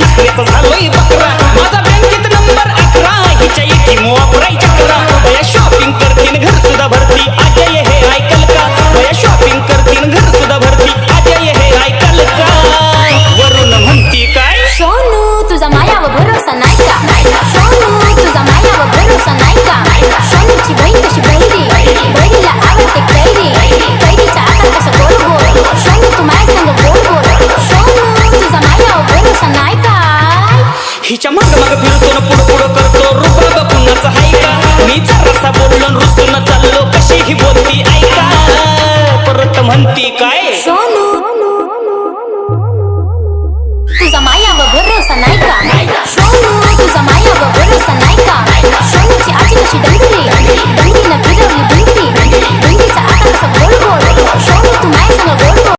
साखरेचा झालोय बकरा माझा बँकेत नंबर 11 हिच्या एटीएम वापरायच्या करा बया शॉपिंग करतीन घर सुद्धा भरती अजय हे ऐकल का बया शॉपिंग करतीन घर सुद्धा भरती अजय हे ऐकल का वरून म्हणती काय सोनू तुझा मायावर भरोसा नाही का सोनू तुझा मायावर भरोसा नाही का सोनूची बहीण कशी बहिरी बहिणीला आवडते कैरी कैरीचा आकार कसा गोल गोल सोनू तू माझ्या संग गोल गोल सोनू तुझा मायावर भरोसा नाही का हिच्या माग माग फिरतो न पुढं पुढं करतो रुबाब कुणाचा हाय का मी जरासा बोललो न रुसून चाललो कशी ही बोलती ऐका परत म्हणती काय सोनू तुझा मायावर भरोसा नाही का सोनू तुझा मायावर भरोसा नाही का सोनूची आजी कशी डंगरी डंगरीनं फिरवली भिंगरी भिंगरीचा आकार कसा गोल गोल सोनू तू माझ्या संग गोल गोल